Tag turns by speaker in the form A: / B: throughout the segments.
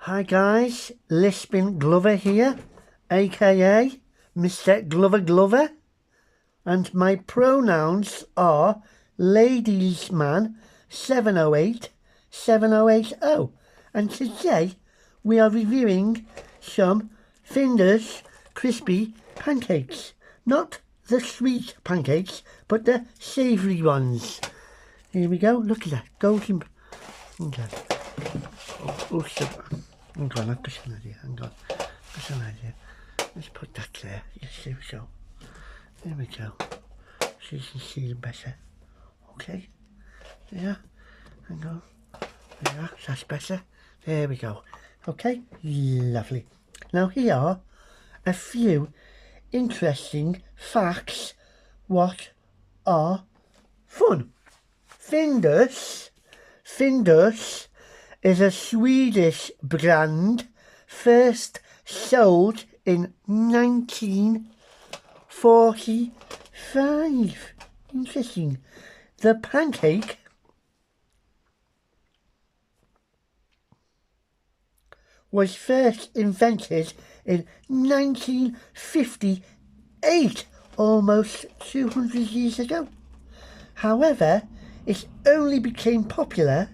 A: Hi guys, Lisping Glover here, aka Mr. Glover, and my pronouns are ladiesman 708 7080, and today we are reviewing some Findus Crispy Pancakes. Not the sweet pancakes, but the savoury ones. Here we go, look at that, golden... Okay. Oh, hang on, I've got an idea, Let's put that there. Yes, there we go. There we go. So you can see them better. Okay. There. Hang on. There, that's better. There we go. Okay. Lovely. Now here are a few interesting facts. What are fun? Findus is a Swedish brand first sold in 1945. Interesting. The pancake was first invented in 1958, almost 200 years ago. However, it only became popular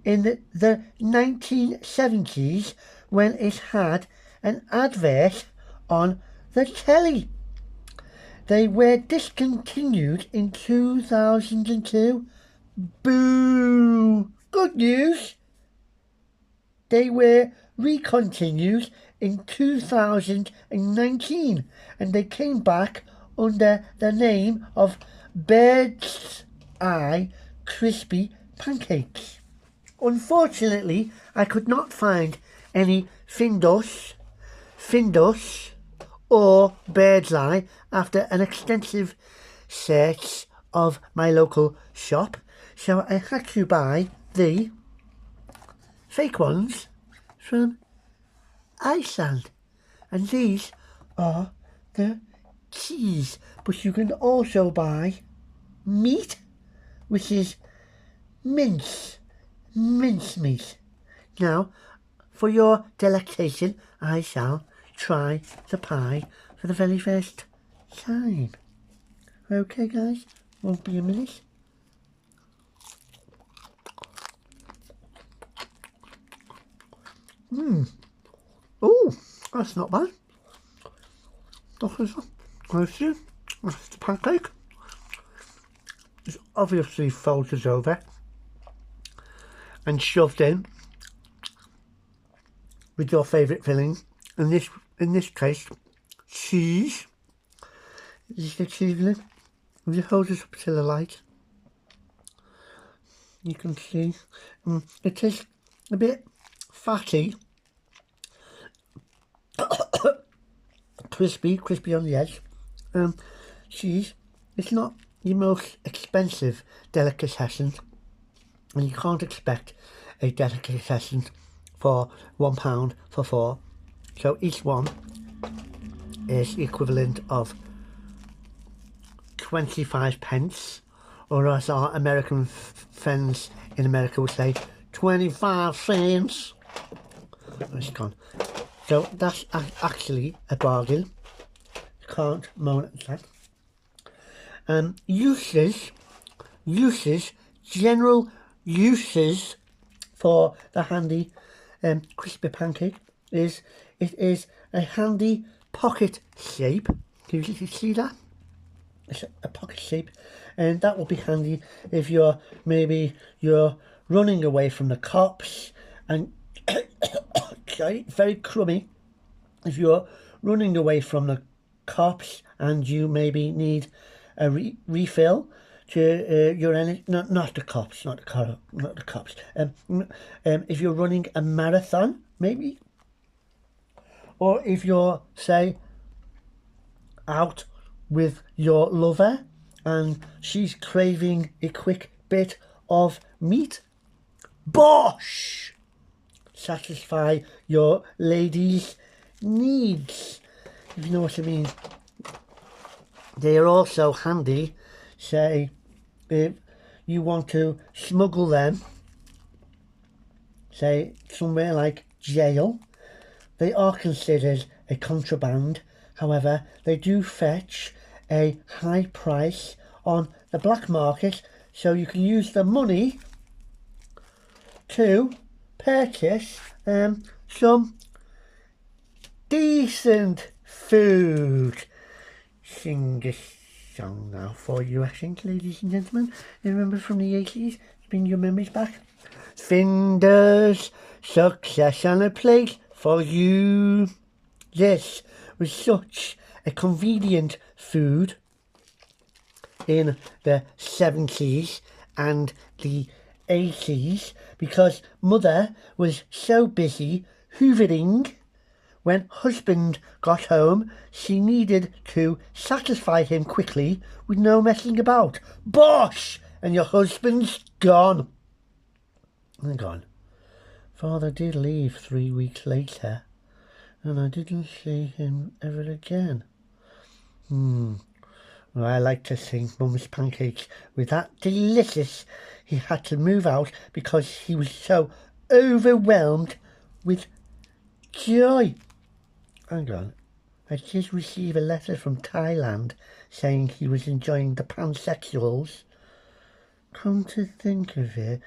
A: in the 1970s when it had an advert on the telly. They were discontinued in 2002. Boo! Good news! They were recontinued in 2019 and they came back under the name of Bird's Eye Crispy Pancakes. Unfortunately, I could not find any Findus or Bird's Eye after an extensive search of my local shop, so I had to buy the fake ones from Iceland, and these are the cheese, but you can also buy meat, which is mincemeat. Now, for your delectation, I shall try the pie for the very first time. Okay, guys, won't be a minute. Oh, that's not bad. That's the pancake. It's obviously folded over and shoved in with your favourite filling. In this case, cheese. This is the cheese in it. If you hold it up to the light, you can see it is a bit fatty, crispy on the edge. Cheese. It's not the most expensive delicatessen, and you can't expect a delicatessen for £1 for 4. So each one is the equivalent of 25 pence, or as our American friends in America would say, 25 cents. It's gone. So that's actually a bargain. Can't moan at that. General uses for the handy crispy pancake is it is a handy pocket shape. Can you see that? It's a pocket shape, and that will be handy if you're running away from the cops and sorry, very crummy. If you're running away from the cops and you maybe need a refill to your energy, not the cops. If you're running a marathon, maybe, or if you're, say, out with your lover and she's craving a quick bit of meat, bosh! Satisfy your lady's needs, if you know what I mean. They are also handy, say, if you want to smuggle them, say, somewhere like jail. They are considered a contraband. However, they do fetch a high price on the black market, so you can use the money to purchase some decent food. Sing a song now for you, I think, ladies and gentlemen. You remember from the 80s? Bring your memories back. Findus, success on a plate for you. This was such a convenient food in the 70s and the 80s because mother was so busy hoovering. When husband got home, she needed to satisfy him quickly with no messing about. Bosh! And your husband's gone. Hang on. Father did leave 3 weeks later, and I didn't see him ever again. Well, I like to think Mum's pancakes were that delicious he had to move out because he was so overwhelmed with joy. Hang on. I did receive a letter from Thailand saying he was enjoying the pansexuals. Come to think of it,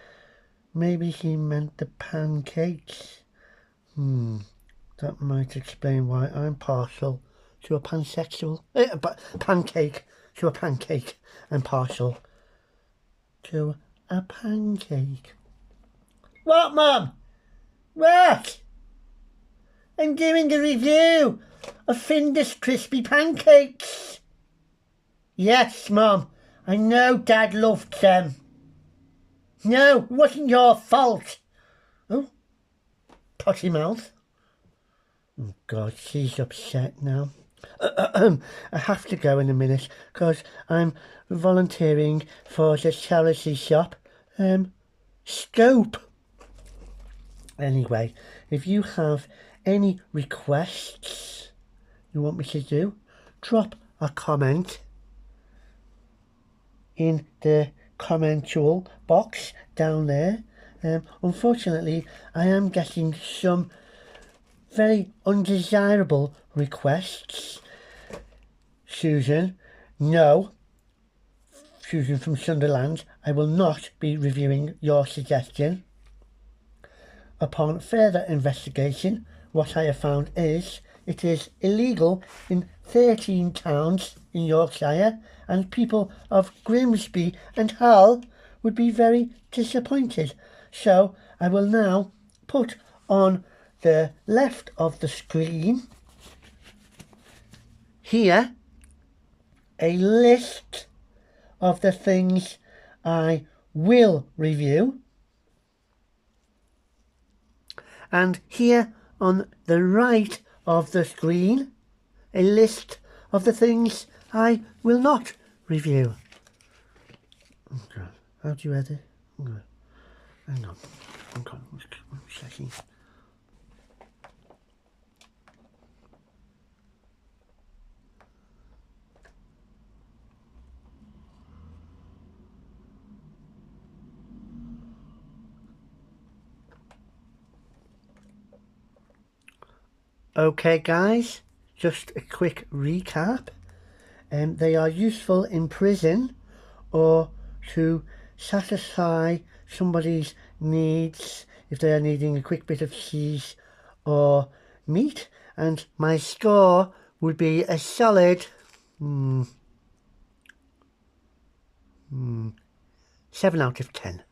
A: maybe he meant the pancakes. That might explain why I'm partial to a pansexual. Pancake to a pancake. I'm partial to a pancake. What, Mum? What? I'm doing a review of Findus Crispy Pancakes. Yes, Mum. I know Dad loved them. No, it wasn't your fault. Oh, potty mouth. Oh God, she's upset now. I have to go in a minute because I'm volunteering for the charity shop. Scope. Anyway, if you have any requests you want me to do, drop a comment in the commentual box down there. Unfortunately, I am getting some very undesirable requests. Susan, no. Susan from Sunderland, I will not be reviewing your suggestion. Upon further investigation, what I have found is it is illegal in 13 towns in Yorkshire, and people of Grimsby and Hull would be very disappointed. So I will now put on the left of the screen here a list of the things I will review, and here on the right of the screen a list of the things I will not review. Okay. How do you edit? Okay. Hang on. One second. Okay guys, just a quick recap. They are useful in prison or to satisfy somebody's needs if they are needing a quick bit of cheese or meat, and my score would be a solid 7 out of 10.